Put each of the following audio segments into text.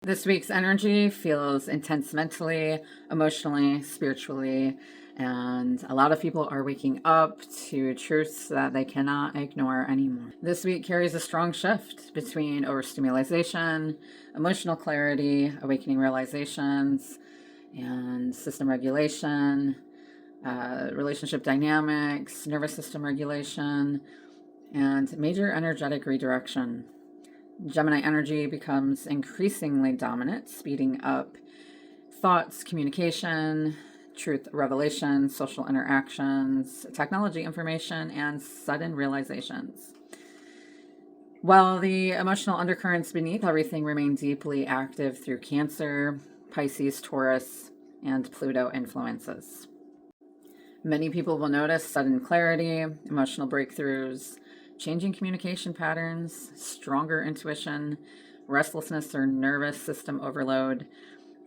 This week's energy feels intense mentally, emotionally, spiritually, and a lot of people are waking up to truths that they cannot ignore anymore. This week carries a strong shift between overstimulation, emotional clarity, awakening realizations, and system regulation, relationship dynamics, nervous system regulation, and major energetic redirection. Gemini energy becomes increasingly dominant, speeding up thoughts, communication, truth revelation, social interactions, technology information, and sudden realizations. While the emotional undercurrents beneath everything remain deeply active through Cancer, Pisces, Taurus, and Pluto influences. Many people will notice sudden clarity, emotional breakthroughs, changing communication patterns, stronger intuition, restlessness or nervous system overload,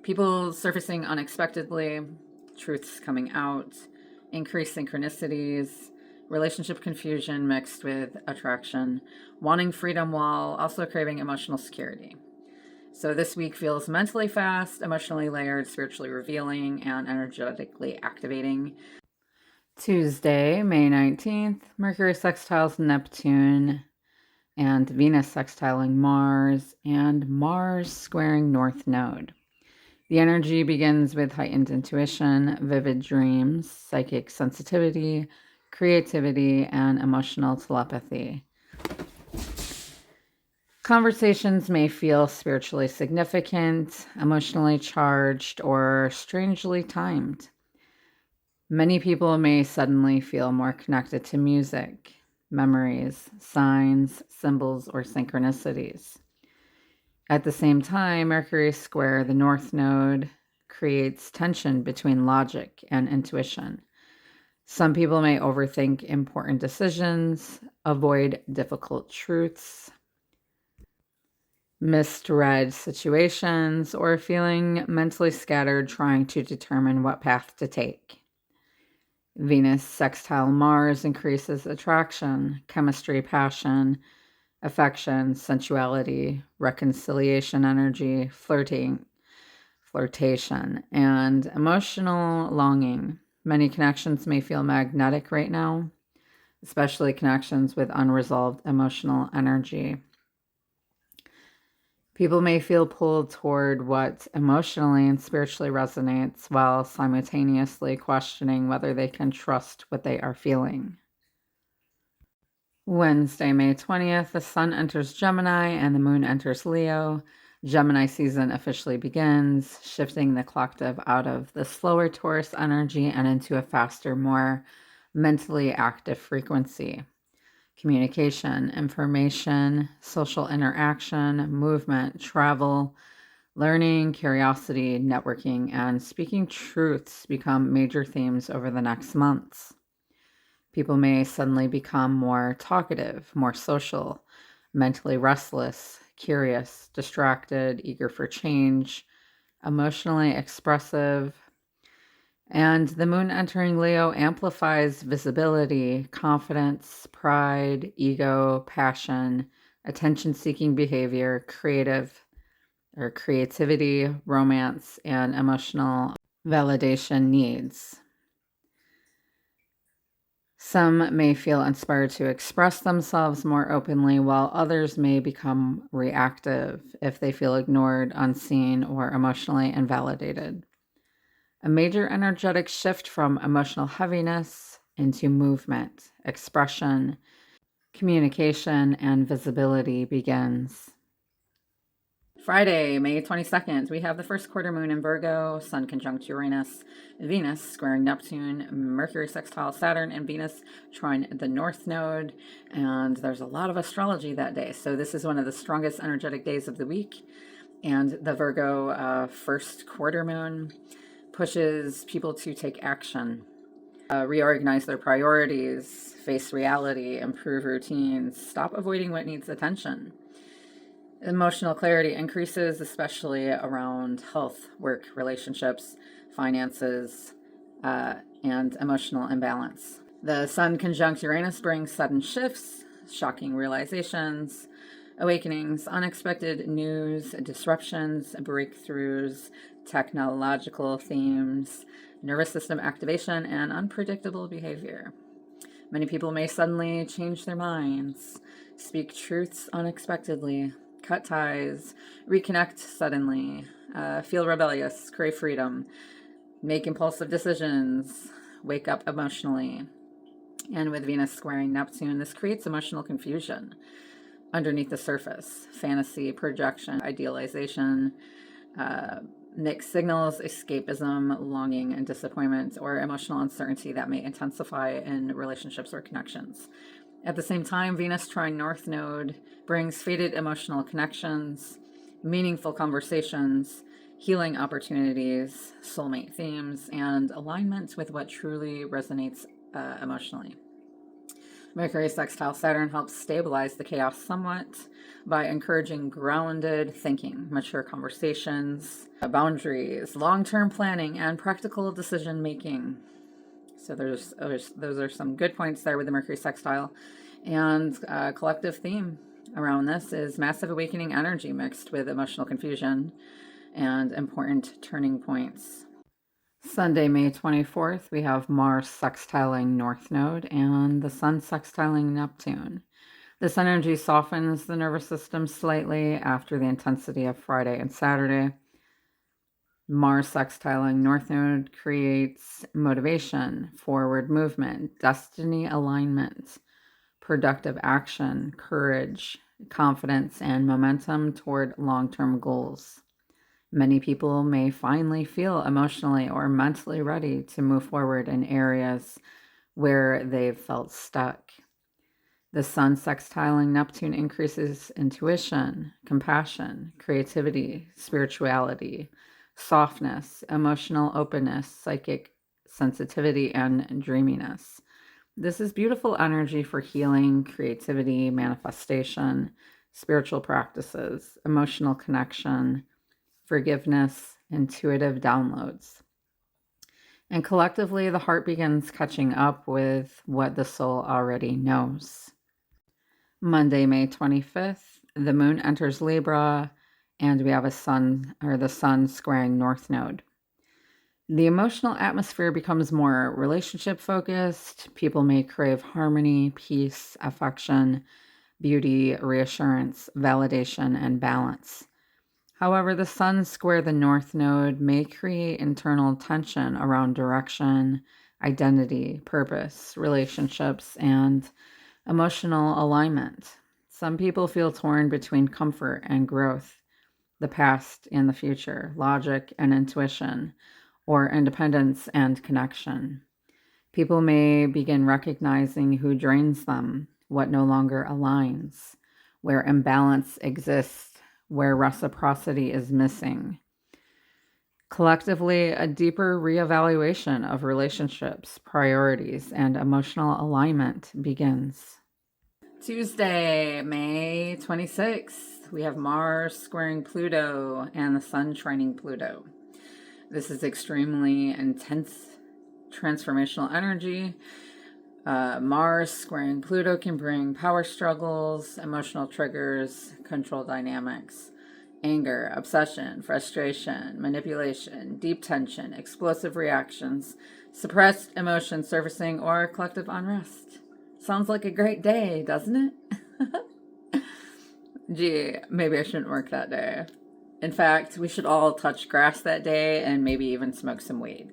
people surfacing unexpectedly, truths coming out, increased synchronicities, relationship confusion mixed with attraction, wanting freedom while also craving emotional security. So this week feels mentally fast, emotionally layered, spiritually revealing, and energetically activating. Tuesday, May 19th, Mercury sextiles Neptune and Venus sextiling Mars and Mars squaring North Node. The energy begins with heightened intuition, vivid dreams, psychic sensitivity, creativity, and emotional telepathy. Conversations may feel spiritually significant, emotionally charged, or strangely timed. Many people may suddenly feel more connected to music, memories, signs, symbols, or synchronicities. At the same time, Mercury square the North Node creates tension between logic and intuition. Some people may overthink important decisions, avoid difficult truths, misread situations, or feeling mentally scattered trying to determine what path to take. Venus sextile Mars increases attraction, chemistry, passion, affection, sensuality, reconciliation energy, flirtation, and emotional longing. Many connections may feel magnetic right now, especially connections with unresolved emotional energy. People may feel pulled toward what emotionally and spiritually resonates while simultaneously questioning whether they can trust what they are feeling. Wednesday, May 20th, the sun enters Gemini and the moon enters Leo. Gemini season officially begins, shifting the collective out of the slower Taurus energy and into a faster, more mentally active frequency. Communication, information, social interaction, movement, travel, learning, curiosity, networking, and speaking truths become major themes over the next months. People may suddenly become more talkative, more social, mentally restless, curious, distracted, eager for change, emotionally expressive. And the moon entering Leo amplifies visibility, confidence, pride, ego, passion, attention-seeking behavior, creativity, romance, and emotional validation needs. Some may feel inspired to express themselves more openly, while others may become reactive if they feel ignored, unseen, or emotionally invalidated. A major energetic shift from emotional heaviness into movement, expression, communication, and visibility begins. Friday, May 22nd, we have the first quarter moon in Virgo, Sun conjunct Uranus, Venus squaring Neptune, Mercury sextile Saturn, and Venus trine the North Node. And there's a lot of astrology that day. So this is one of the strongest energetic days of the week. And the Virgo first quarter moon pushes people to take action, reorganize their priorities, face reality, improve routines, stop avoiding what needs attention. Emotional clarity increases, especially around health, work, relationships, finances, and emotional imbalance. The Sun conjunct Uranus brings sudden shifts, shocking realizations, Awakenings, unexpected news, disruptions, breakthroughs, technological themes, nervous system activation, and unpredictable behavior. Many people may suddenly change their minds, speak truths unexpectedly, cut ties, reconnect suddenly, feel rebellious, crave freedom, make impulsive decisions, wake up emotionally. And with Venus squaring Neptune, this creates emotional confusion underneath the surface. Fantasy, projection, idealization, mixed signals, escapism, longing, and disappointment, or emotional uncertainty that may intensify in relationships or connections. At the same time, Venus trine North Node brings faded emotional connections, meaningful conversations, healing opportunities, soulmate themes, and alignment with what truly resonates emotionally. Mercury sextile Saturn helps stabilize the chaos somewhat by encouraging grounded thinking, mature conversations, boundaries, long-term planning, and practical decision making. So those are some good points there with the Mercury sextile. And collective theme around this is massive awakening energy mixed with emotional confusion and important turning points. Sunday, May 24th, we have Mars sextiling North Node and the Sun sextiling Neptune. This energy softens the nervous system slightly after the intensity of Friday and Saturday. Mars sextiling North Node creates motivation, forward movement, destiny alignment, productive action, courage, confidence, and momentum toward long-term goals. Many people may finally feel emotionally or mentally ready to move forward in areas where they've felt stuck. The Sun sextiling Neptune increases intuition, compassion, creativity, spirituality, softness, emotional openness, psychic sensitivity, and dreaminess. This is beautiful energy for healing, creativity, manifestation, spiritual practices, emotional connection, forgiveness, intuitive downloads. And collectively, the heart begins catching up with what the soul already knows. Monday, May 25th, the moon enters Libra, and we have the sun squaring North Node. The emotional atmosphere becomes more relationship focused. People may crave harmony, peace, affection, beauty, reassurance, validation, and balance. However, the sun square the North Node may create internal tension around direction, identity, purpose, relationships, and emotional alignment. Some people feel torn between comfort and growth, the past and the future, logic and intuition, or independence and connection. People may begin recognizing who drains them, what no longer aligns, where imbalance exists, where reciprocity is missing. Collectively, a deeper reevaluation of relationships, priorities, and emotional alignment begins. Tuesday, May 26th, we have Mars squaring Pluto and the Sun trining Pluto. This is extremely intense transformational energy. Mars squaring Pluto can bring power struggles, emotional triggers, control dynamics, anger, obsession, frustration, manipulation, deep tension, explosive reactions, suppressed emotions surfacing, or collective unrest. Sounds like a great day, doesn't it? Gee, maybe I shouldn't work that day. In fact, we should all touch grass that day and maybe even smoke some weed.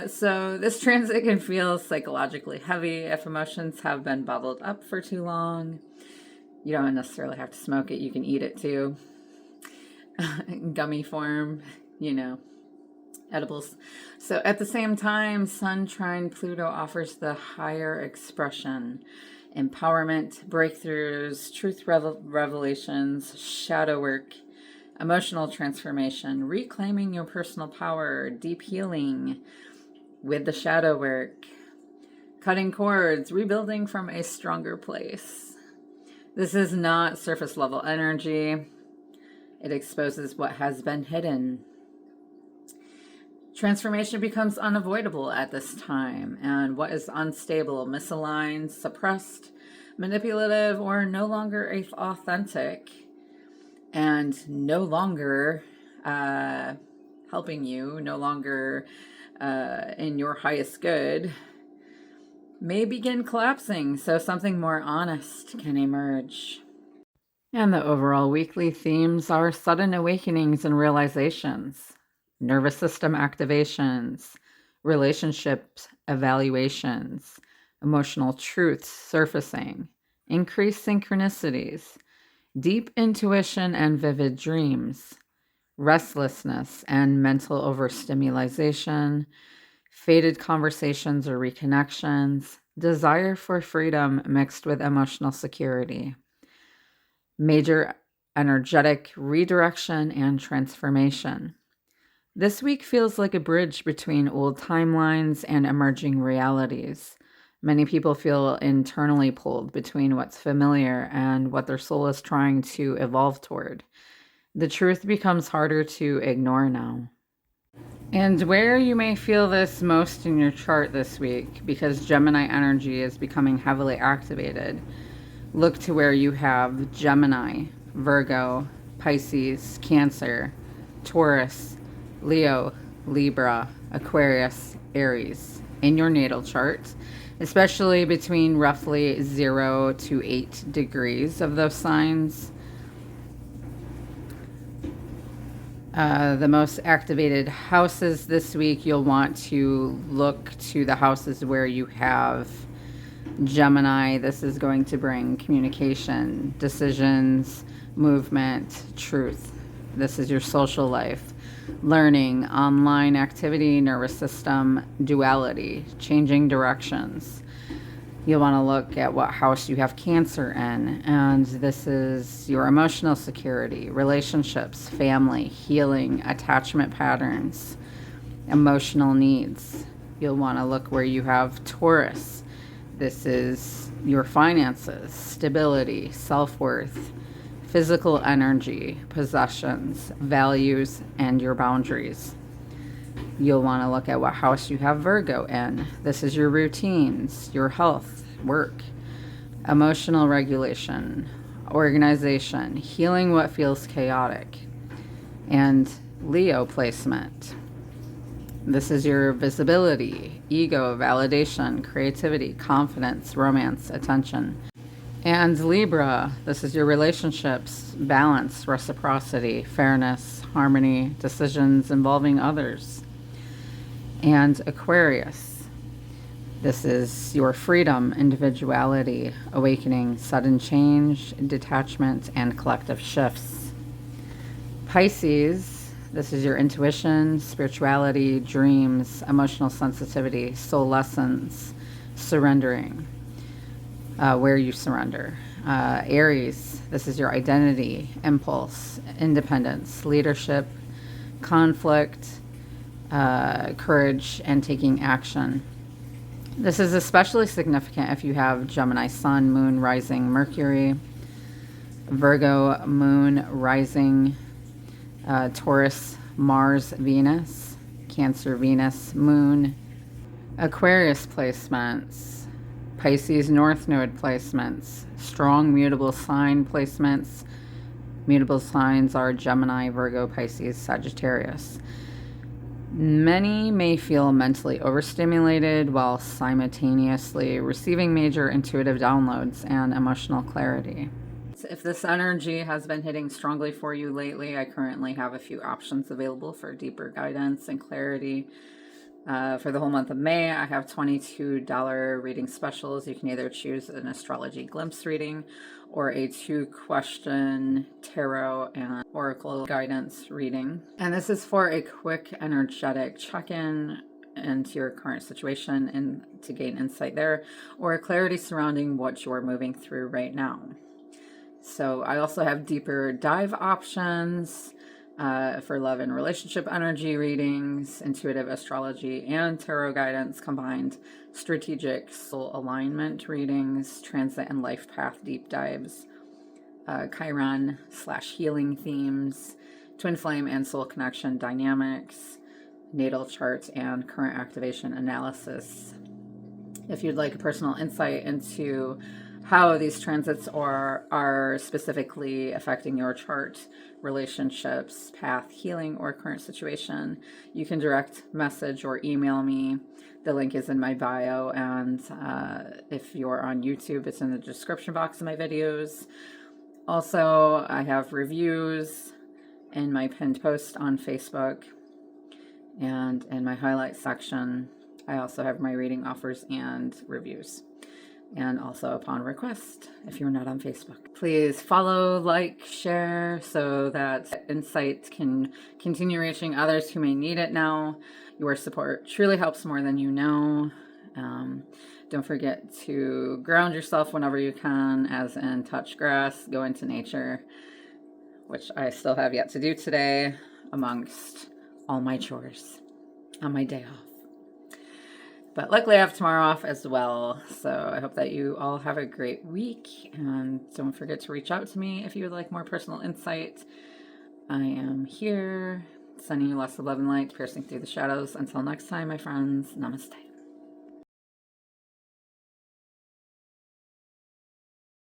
So this transit can feel psychologically heavy if emotions have been bottled up for too long. You don't necessarily have to smoke it. You can eat it too. Gummy form, edibles. So at the same time, Sun trine Pluto offers the higher expression, empowerment, breakthroughs, truth revelations, shadow work, emotional transformation, reclaiming your personal power, deep healing with the shadow work, cutting cords, rebuilding from a stronger place. This is not surface level energy. It exposes what has been hidden. Transformation becomes unavoidable at this time, and what is unstable, misaligned, suppressed manipulative, or no longer authentic, and no longer helping you, no longer in your highest good, may begin collapsing, so something more honest can emerge. And the overall weekly themes are sudden awakenings and realizations, nervous system activations, relationship evaluations, emotional truths surfacing, increased synchronicities, deep intuition and vivid dreams, restlessness and mental overstimulation, faded conversations or reconnections, desire for freedom mixed with emotional security, major energetic redirection and transformation. This week feels like a bridge between old timelines and emerging realities. Many people feel internally pulled between what's familiar and what their soul is trying to evolve toward. The truth becomes harder to ignore now. And where you may feel this most in your chart this week, because Gemini energy is becoming heavily activated, look to where you have Gemini, Virgo, Pisces, Cancer, Taurus, Leo, Libra, Aquarius, Aries in your natal chart, especially between roughly 0 to 8 degrees of those signs. The most activated houses this week, you'll want to look to the houses where you have Gemini. This is going to bring communication, decisions, movement, truth. This is your social life, learning, online activity, nervous system, duality, changing directions. You'll want to look at what house you have Cancer in, and this is your emotional security, relationships, family, healing, attachment patterns, emotional needs. You'll want to look where you have Taurus. This is your finances, stability, self-worth, physical energy, possessions, values, and your boundaries. You'll want to look at what house you have Virgo in. This is your routines, your health, work, emotional regulation, organization, healing what feels chaotic, and Leo placement. This is your visibility, ego, validation, creativity, confidence, romance, attention. And Libra, this is your relationships, balance, reciprocity, fairness, harmony, decisions involving others. And Aquarius, this is your freedom, individuality, awakening, sudden change, detachment, and collective shifts. Pisces, this is your intuition, spirituality, dreams, emotional sensitivity, soul lessons, surrendering, where you surrender. Aries, this is your identity, impulse, independence, leadership, conflict, courage, and taking action. This is especially significant if you have Gemini Sun, Moon, Rising, Mercury, Virgo, Moon, Rising, Taurus, Mars, Venus, Cancer, Venus, Moon, Aquarius placements, Pisces, North Node placements, strong mutable sign placements. Mutable signs are Gemini, Virgo, Pisces, Sagittarius. Many may feel mentally overstimulated while simultaneously receiving major intuitive downloads and emotional clarity. If this energy has been hitting strongly for you lately, I currently have a few options available for deeper guidance and clarity. For the whole month of May, I have $22 reading specials. You can either choose an astrology glimpse reading or a 2-question tarot and oracle guidance reading. And this is for a quick, energetic check-in into your current situation and to gain insight there, or clarity surrounding what you're moving through right now. So I also have deeper dive options for love and relationship energy readings, intuitive astrology and tarot guidance combined, strategic soul alignment readings, transit and life path deep dives, Chiron/healing themes, twin flame and soul connection dynamics, natal charts, and current activation analysis. If you'd like a personal insight into how these transits are specifically affecting your chart, relationships, path, healing, or current situation, you can direct message or email me. The link is in my bio, and if you're on YouTube, it's in the description box of my videos. Also, I have reviews in my pinned post on Facebook, and in my highlights section, I also have my reading offers and reviews. And also upon request, if you're not on Facebook. Please follow, like, share, so that insight can continue reaching others who may need it now. Your support truly helps more than you know. Don't forget to ground yourself whenever you can, as in touch grass, go into nature, which I still have yet to do today amongst all my chores on my day off. But luckily I have tomorrow off as well, so I hope that you all have a great week, and don't forget to reach out to me if you would like more personal insight. I am here, sending you lots of love and light, piercing through the shadows. Until next time, my friends, namaste.